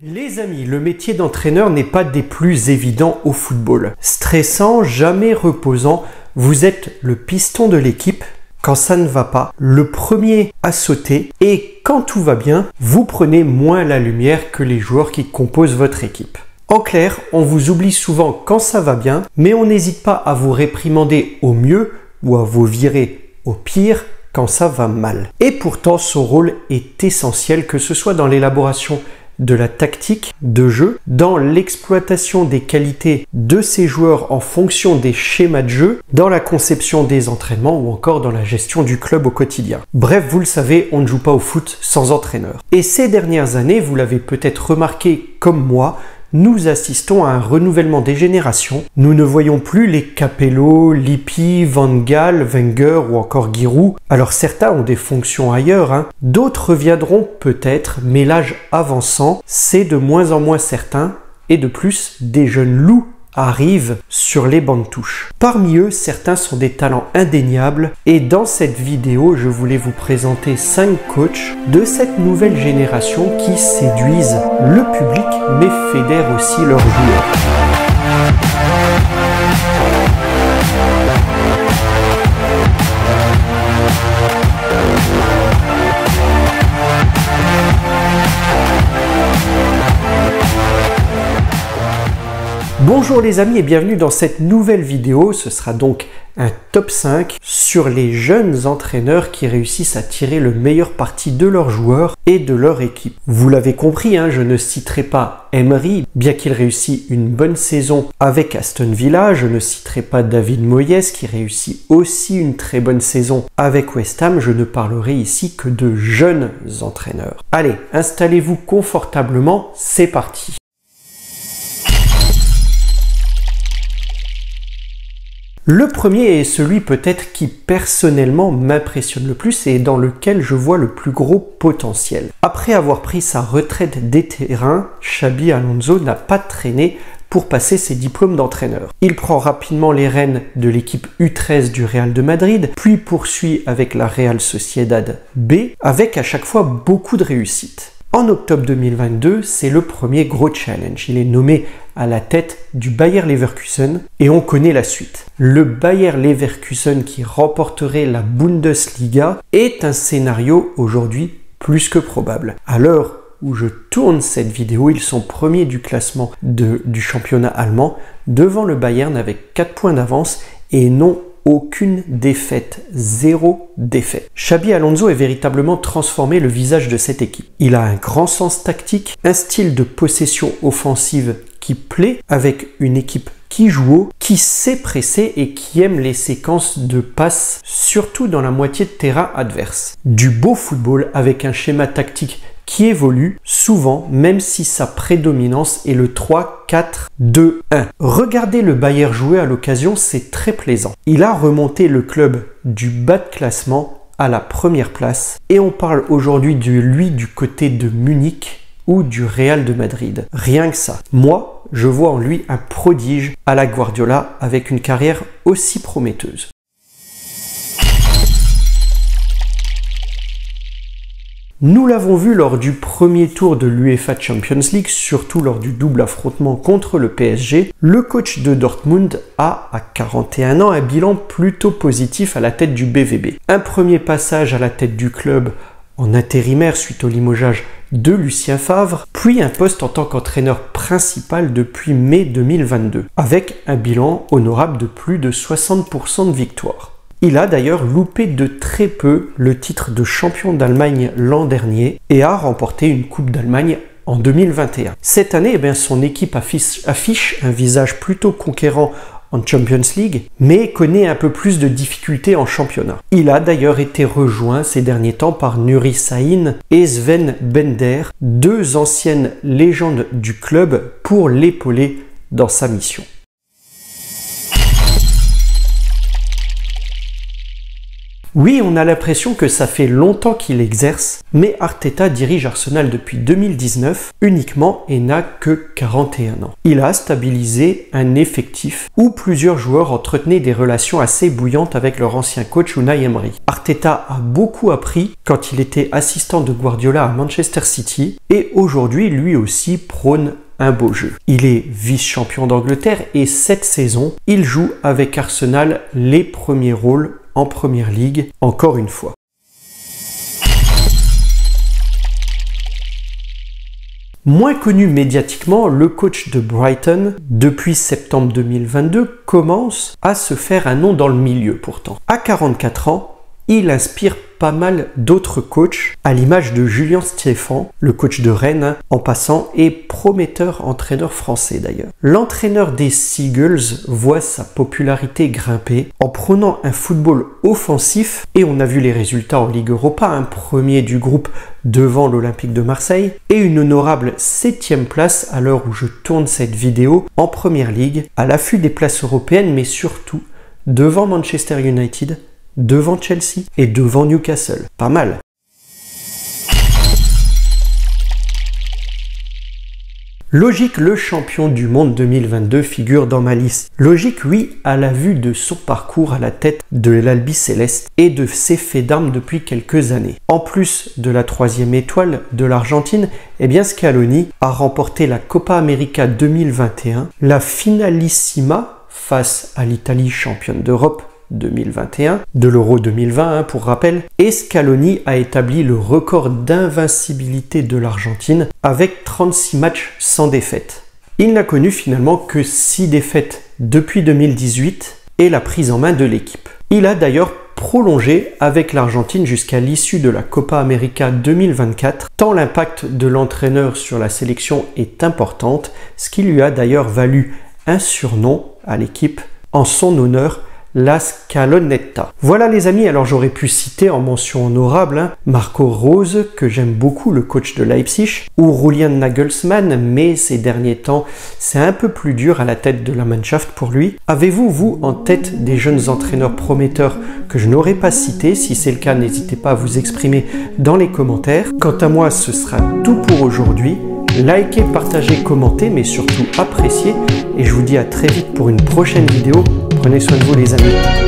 Les amis, le métier d'entraîneur n'est pas des plus évidents au football. Stressant, jamais reposant, vous êtes le piston de l'équipe. Quand ça ne va pas, le premier à sauter, et quand tout va bien, vous prenez moins la lumière que les joueurs qui composent votre équipe. En clair, on vous oublie souvent quand ça va bien, mais on n'hésite pas à vous réprimander au mieux ou à vous virer au pire quand ça va mal. Et pourtant, son rôle est essentiel, que ce soit dans l'élaboration de la tactique de jeu, dans l'exploitation des qualités de ses joueurs en fonction des schémas de jeu, dans la conception des entraînements ou encore dans la gestion du club au quotidien. Bref, vous le savez, on ne joue pas au foot sans entraîneur. Et ces dernières années, vous l'avez peut-être remarqué comme moi, nous assistons à un renouvellement des générations. Nous ne voyons plus les Capello, Lippi, Van Gaal, Wenger ou encore Giroud. Alors certains ont des fonctions ailleurs, D'autres reviendront peut-être, mais l'âge avançant, c'est de moins en moins certain. Et de plus, des jeunes loups arrivent sur les bancs de touche. Parmi eux, certains sont des talents indéniables et dans cette vidéo, je voulais vous présenter 5 coachs de cette nouvelle génération qui séduisent le public mais fédèrent aussi leurs joueurs. Bonjour les amis et bienvenue dans cette nouvelle vidéo. Ce sera donc un top 5 sur les jeunes entraîneurs qui réussissent à tirer le meilleur parti de leurs joueurs et de leur équipe. Vous l'avez compris, je ne citerai pas Emery, bien qu'il réussit une bonne saison avec Aston Villa. Je ne citerai pas David Moyes qui réussit aussi une très bonne saison avec West Ham. Je ne parlerai ici que de jeunes entraîneurs. Allez, installez-vous confortablement, c'est parti. Le premier est celui peut-être qui personnellement m'impressionne le plus et dans lequel je vois le plus gros potentiel. Après avoir pris sa retraite des terrains, Xabi Alonso n'a pas traîné pour passer ses diplômes d'entraîneur. Il prend rapidement les rênes de l'équipe U13 du Real de Madrid, puis poursuit avec la Real Sociedad B, avec à chaque fois beaucoup de réussite. En octobre 2022, c'est le premier gros challenge. Il est nommé à la tête du Bayer Leverkusen et on connaît la suite. Le Bayer Leverkusen qui remporterait la Bundesliga est un scénario aujourd'hui plus que probable. À l'heure où je tourne cette vidéo, ils sont premiers du classement du championnat allemand devant le Bayern avec 4 points d'avance et non aucune défaite, 0 défaite. Xabi Alonso est véritablement transformé le visage de cette équipe. Il a un grand sens tactique, un style de possession offensive qui plaît, avec une équipe qui joue haut, qui sait presser et qui aime les séquences de passes, surtout dans la moitié de terrain adverse. Du beau football avec un schéma tactique qui évolue souvent, même si sa prédominance est le 3-4-2-1. Regardez le Bayern jouer à l'occasion, c'est très plaisant. Il a remonté le club du bas de classement à la première place et on parle aujourd'hui de lui du côté de Munich ou du Real de Madrid. Rien que ça. Moi, je vois en lui un prodige à la Guardiola avec une carrière aussi prometteuse. Nous l'avons vu lors du premier tour de l'UEFA Champions League, surtout lors du double affrontement contre le PSG, le coach de Dortmund a, à 41 ans, un bilan plutôt positif à la tête du BVB. Un premier passage à la tête du club en intérimaire suite au limogeage de Lucien Favre, puis un poste en tant qu'entraîneur principal depuis mai 2022, avec un bilan honorable de plus de 60% de victoires. Il a d'ailleurs loupé de très peu le titre de champion d'Allemagne l'an dernier et a remporté une Coupe d'Allemagne en 2021. Cette année, son équipe affiche un visage plutôt conquérant en Champions League, mais connaît un peu plus de difficultés en championnat. Il a d'ailleurs été rejoint ces derniers temps par Nuri Sahin et Sven Bender, 2 anciennes légendes du club, pour l'épauler dans sa mission. Oui, on a l'impression que ça fait longtemps qu'il exerce, mais Arteta dirige Arsenal depuis 2019 uniquement et n'a que 41 ans. Il a stabilisé un effectif où plusieurs joueurs entretenaient des relations assez bouillantes avec leur ancien coach Unai Emery. Arteta a beaucoup appris quand il était assistant de Guardiola à Manchester City et aujourd'hui lui aussi prône un beau jeu. Il est vice-champion d'Angleterre et cette saison, il joue avec Arsenal les premiers rôles en Première Ligue, encore une fois. Moins connu médiatiquement, le coach de Brighton, depuis septembre 2022, commence à se faire un nom dans le milieu pourtant. À 44 ans, il inspire pas mal d'autres coachs, à l'image de Julien Stéphan, le coach de Rennes, en passant, et prometteur entraîneur français d'ailleurs. L'entraîneur des Seagulls voit sa popularité grimper en prônant un football offensif, et on a vu les résultats en Ligue Europa, un premier du groupe devant l'Olympique de Marseille, et une honorable 7e place à l'heure où je tourne cette vidéo en Première Ligue, à l'affût des places européennes, mais surtout devant Manchester United, devant Chelsea et devant Newcastle. Pas mal. Logique, le champion du monde 2022 figure dans ma liste. Logique, oui, à la vue de son parcours à la tête de l'Albi Céleste et de ses faits d'armes depuis quelques années. En plus de la 3e étoile de l'Argentine, eh bien Scaloni a remporté la Copa América 2021, la Finalissima face à l'Italie championne d'Europe 2021, de l'Euro 2020 pour rappel, et Scaloni a établi le record d'invincibilité de l'Argentine avec 36 matchs sans défaite. Il n'a connu finalement que 6 défaites depuis 2018 et la prise en main de l'équipe. Il a d'ailleurs prolongé avec l'Argentine jusqu'à l'issue de la Copa América 2024, tant l'impact de l'entraîneur sur la sélection est importante, ce qui lui a d'ailleurs valu un surnom à l'équipe en son honneur, la Scalonetta. Voilà les amis, alors j'aurais pu citer en mention honorable Marco Rose, que j'aime beaucoup, le coach de Leipzig, ou Julian Nagelsmann, mais ces derniers temps, c'est un peu plus dur à la tête de la Mannschaft pour lui. Avez-vous, vous, en tête des jeunes entraîneurs prometteurs que je n'aurais pas cités? Si c'est le cas, n'hésitez pas à vous exprimer dans les commentaires. Quant à moi, ce sera tout pour aujourd'hui. Likez, partagez, commentez, mais surtout appréciez. Et je vous dis à très vite pour une prochaine vidéo. Prenez soin de vous les amis.